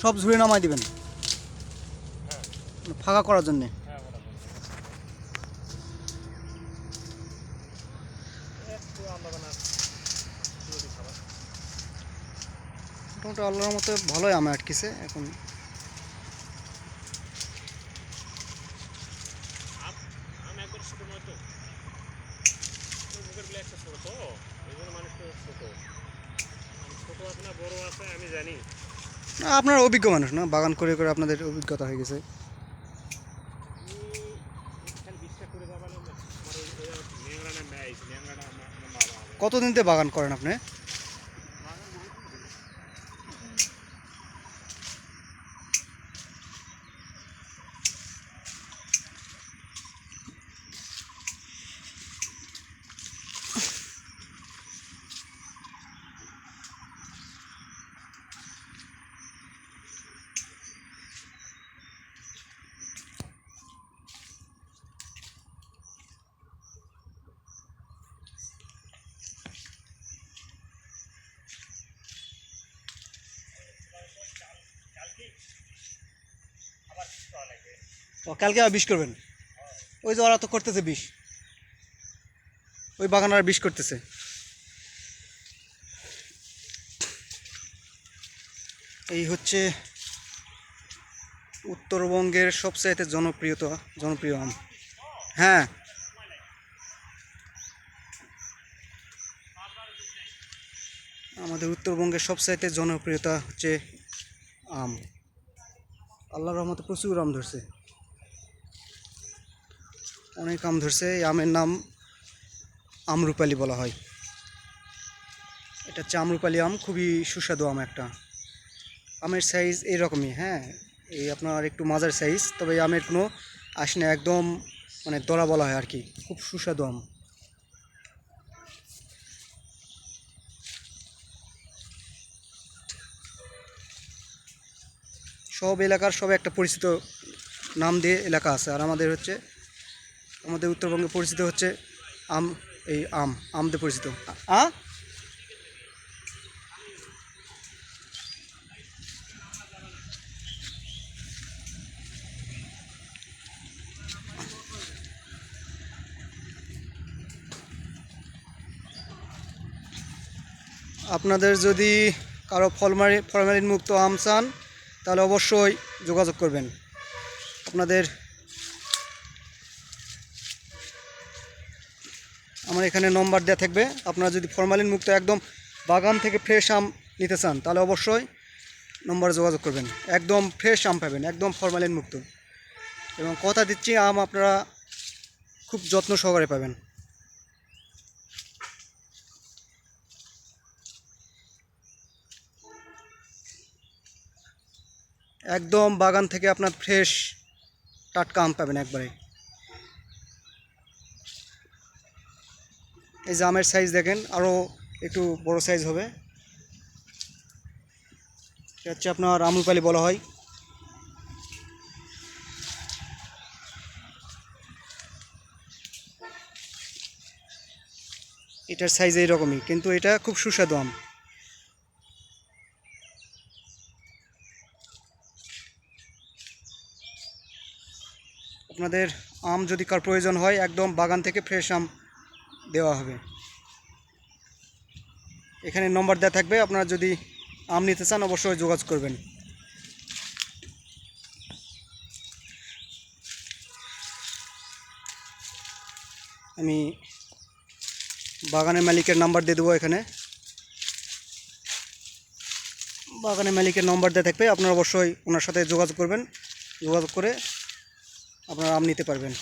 সব ঝুড়ি নামাই দিবেন ফাঁকা করার জন্যে। মোটামুটি আল্লাহর মতো ভালোই আমে আটকেছে এখন। আপনার অভিজ্ঞ মানুষ না, বাগান করে করে আপনাদের অভিজ্ঞতা হয়ে গেছে। কতদিন থেকে বাগান করেন আপনি? ও কালকে আবার বিষ করবেন? ওই যে ওরা তো করতেছে বিষ, ওই বাগান আর বিষ করতেছে। এই হচ্ছে উত্তরবঙ্গের সবচাইতে জনপ্রিয় আম। হ্যাঁ, আমাদের উত্তরবঙ্গের সবচাইতে জনপ্রিয়তা হচ্ছে আম। আল্লাহর রহমতে প্রচুর আম ধরছে, অনেক আম ধরছে। এই আমের নাম আমরুপালি বলা হয়। এটা হচ্ছে আমরুপালি আম, খুবই সুস্বাদু আম একটা। আমের সাইজ এইরকমই, হ্যাঁ, এই আপনার একটু মাঝারি সাইজ, তবে এই আমের কোনো আঁশ নেই, একদম মানে দরা বলা হয় আর কি। খুব সুস্বাদু আম। সব এলাকার সব একটা পরিচিত নাম দিয়ে এলাকা আছে, আর আমাদের উত্তরবঙ্গে পরিচিত হচ্ছে আম। এই আম দিয়ে পরিচিত। আপনাদের যদি কারো ফরমালিন মুক্ত আম চান তাহলে অবশ্যই যোগাযোগ করবেন। আপনাদের আমার এখানে নম্বর দেওয়া থাকবে। আপনারা যদি ফরমালিন মুক্ত একদম বাগান থেকে ফ্রেশ আম নিতে চান তাহলে অবশ্যই নম্বরে যোগাযোগ করবেন। একদম ফ্রেশ আম পাবেন, একদম ফরমালিন মুক্ত, এবং কথা দিচ্ছি আম আপনারা খুব যত্ন সহকারে পাবেন। একদম বাগান থেকে আপনার ফ্রেশ টাটকা আম পাবেন একবারে। এই যে আমের সাইজ দেখেন, আরও একটু বড় সাইজ হবে। এটা হচ্ছে আপনার আমরুপালি বলা হয়। এটার সাইজ এইরকমই, কিন্তু এটা খুব সুস্বাদু আম। আপনাদের আম যদি কার প্রয়োজন হয় একদম বাগান থেকে ফ্রেশ আম দেওয়া হবে। এখানে নম্বর দেওয়া থাকবে, আপনারা যদি আম নিতে চান অবশ্যই যোগাযোগ করবেন। আমি বাগানের মালিকের নাম্বার দিয়ে দেবো এখানে। বাগানের মালিকের নম্বর দেওয়া থাকবে, আপনারা অবশ্যই ওনার সাথে যোগাযোগ করবেন। যোগাযোগ করে আপনারা আম নিতে পারবেন।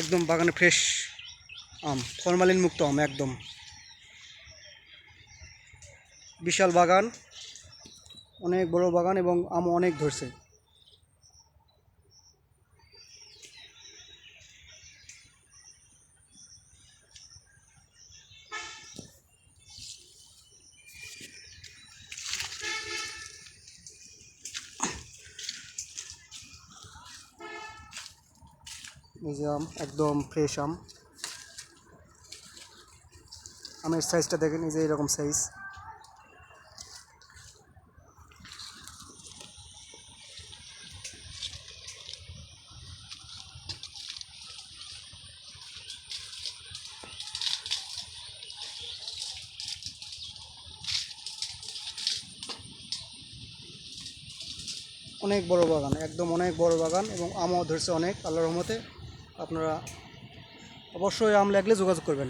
একদম বাগানে ফ্রেশ আম, ফরমালিন মুক্ত আম, একদম বিশাল বাগান, অনেক বড় বাগান, এবং আম অনেক ধরছে। এই যে আম একদম ফ্রেশ আম। আমের সাইজটা দেখেন, এই যে এরকম সাইজ। অনেক বড় বাগান, একদম অনেক বড় বাগান, এবং আমও ধরছে অনেক, আল্লাহর রহমতে। আপনারা অবশ্যই আম লাগলে যোগাযোগ করবেন।